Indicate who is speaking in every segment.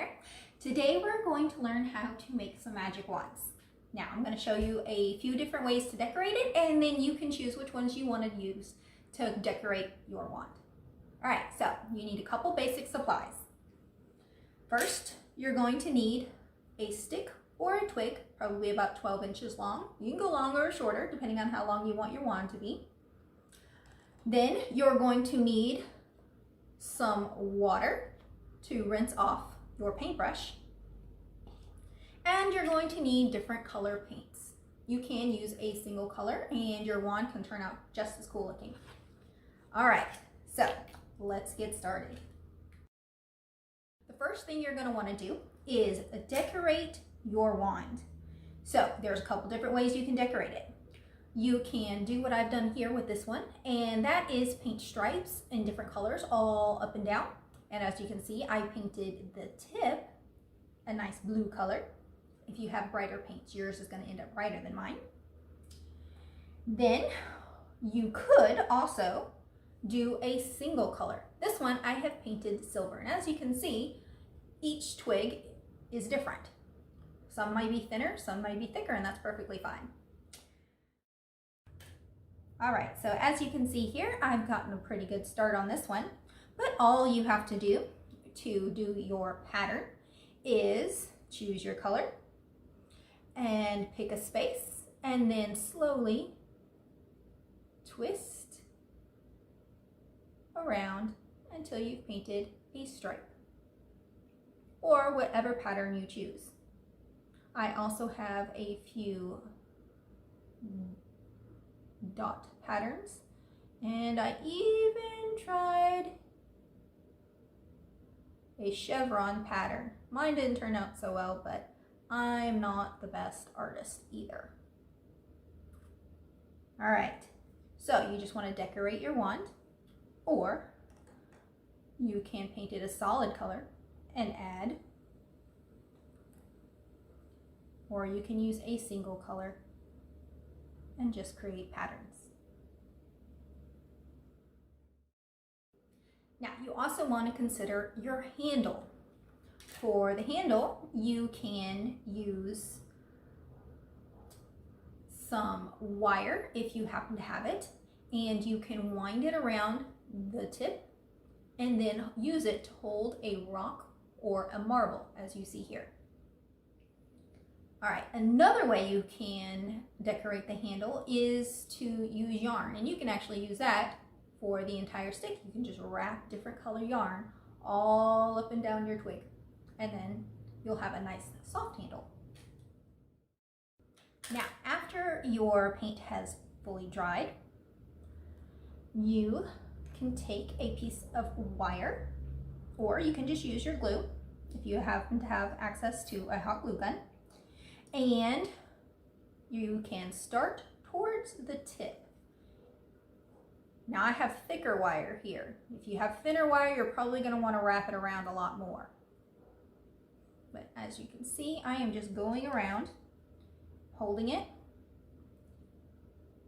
Speaker 1: there. Today we're going to learn how to make some magic wands. Now I'm going to show you a few different ways to decorate it, and then you can choose which ones you want to use to decorate your wand. Alright, so you need a couple basic supplies. First, you're going to need a stick or a twig, probably about 12 inches long. You can go longer or shorter depending on how long you want your wand to be. Then you're going to need some water to rinse off your paintbrush. And you're going to need different color paints. You can use a single color and your wand can turn out just as cool looking. All right, so let's get started. The first thing you're going to want to do is decorate your wand. So there's a couple different ways you can decorate it. You can do what I've done here with this one, and that is paint stripes in different colors all up and down. And as you can see, I painted the tip a nice blue color. If you have brighter paints, yours is going to end up brighter than mine. Then you could also do a single color. This one I have painted silver, and as you can see, each twig is different. Some might be thinner, some might be thicker, and that's perfectly fine. All right, so as you can see here, I've gotten a pretty good start on this one, but all you have to do your pattern is choose your color and pick a space, and then slowly twist around until you've painted a stripe or whatever pattern you choose. I also have a few dot patterns, and I even tried a chevron pattern. Mine didn't turn out so well, but I'm not the best artist either. All right, so you just want to decorate your wand, or you can paint it a solid color and add, or you can use a single color and just create patterns. Now you also want to consider your handle. For the handle, you can use some wire if you happen to have it, and you can wind it around the tip and then use it to hold a rock or a marble, as you see here. All right, another way you can decorate the handle is to use yarn, and you can actually use that for the entire stick. You can just wrap different color yarn all up and down your twig, and then you'll have a nice soft handle. Now, after your paint has fully dried, you can take a piece of wire, or you can just use your glue if you happen to have access to a hot glue gun. And you can start towards the tip. Now I have thicker wire here. If you have thinner wire, you're probably going to want to wrap it around a lot more. But as you can see, I am just going around, holding it,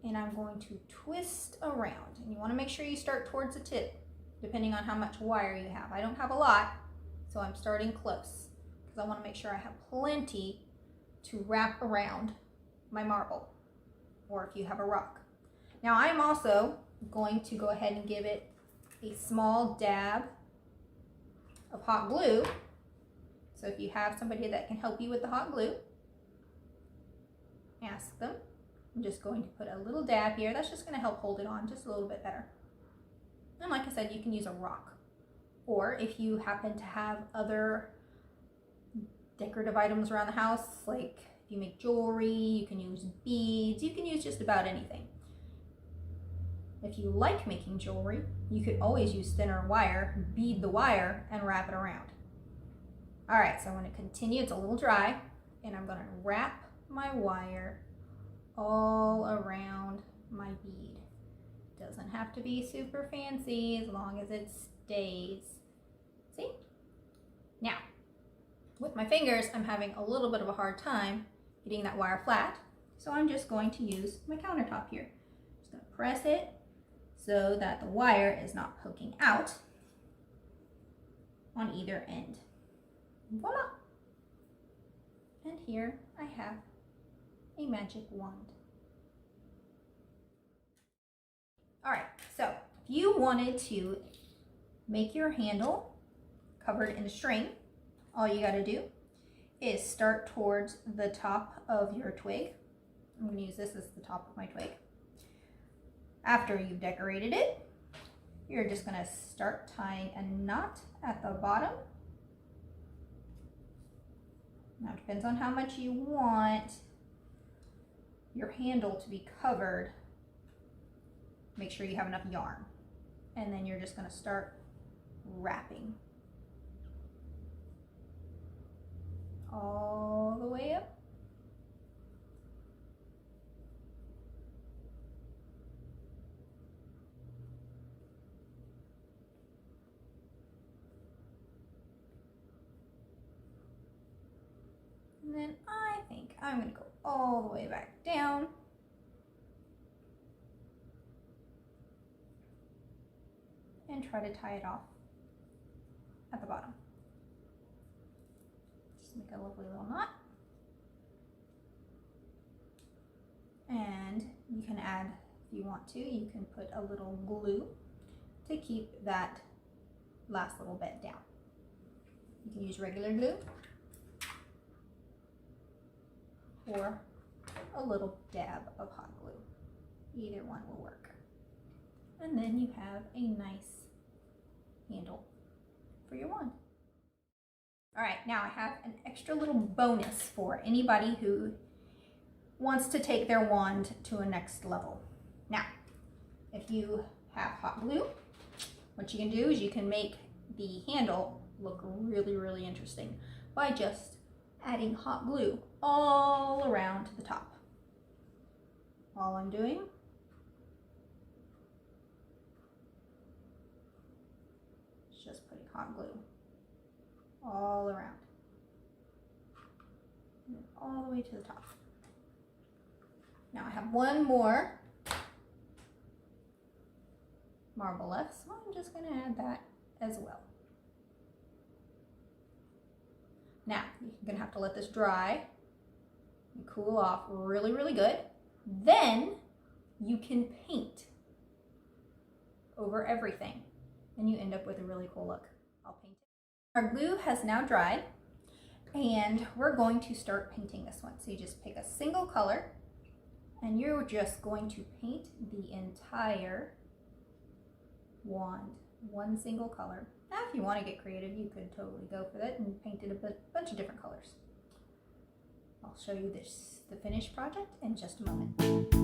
Speaker 1: and I'm going to twist around. And you want to make sure you start towards the tip, depending on how much wire you have. I don't have a lot, so I'm starting close, because I want to make sure I have plenty to wrap around my marble, or if you have a rock. Now I'm also going to go ahead and give it a small dab of hot glue. So if you have somebody that can help you with the hot glue, ask them. I'm just going to put a little dab here. That's just going to help hold it on just a little bit better. And like I said, you can use a rock, or if you happen to have other decorative items around the house, like if you make jewelry, you can use beads, you can use just about anything. If you like making jewelry, you could always use thinner wire, bead the wire, and wrap it around. All right, so I'm going to continue. It's a little dry, and I'm going to wrap my wire all around my bead. Doesn't have to be super fancy as long as it stays. See? Now, with my fingers, I'm having a little bit of a hard time getting that wire flat, so I'm just going to use my countertop here. Just going to press it so that the wire is not poking out on either end. Voila! And here I have a magic wand. Alright, so if you wanted to make your handle covered in string, all you gotta do is start towards the top of your twig. I'm gonna use this as the top of my twig. After you've decorated it, you're just gonna start tying a knot at the bottom. Now it depends on how much you want your handle to be covered. Make sure you have enough yarn. And then you're just gonna start wrapping all the way up. And then I think I'm gonna go all the way back down. And try to tie it off at the bottom. Just make a lovely little knot. And you can add, if you want to, you can put a little glue to keep that last little bit down. You can use regular glue or a little dab of hot glue. Either one will work. And then you have a nice handle for your wand. All right, now I have an extra little bonus for anybody who wants to take their wand to a next level. Now, if you have hot glue, what you can do is you can make the handle look really, really interesting by just adding hot glue all around the top. All I'm doing is just putting hot glue all around, and all the way to the top. Now I have one more marble left, so I'm just going to add that as well. Now you're going to have to let this dry and cool off really, really good. Then you can paint over everything and you end up with a really cool look. I'll paint it. Our glue has now dried and we're going to start painting this one. So you just pick a single color and you're just going to paint the entire wand, one single color. Now if you want to get creative, you could totally go for that and paint it a bunch of different colors. I'll show you the finished project in just a moment.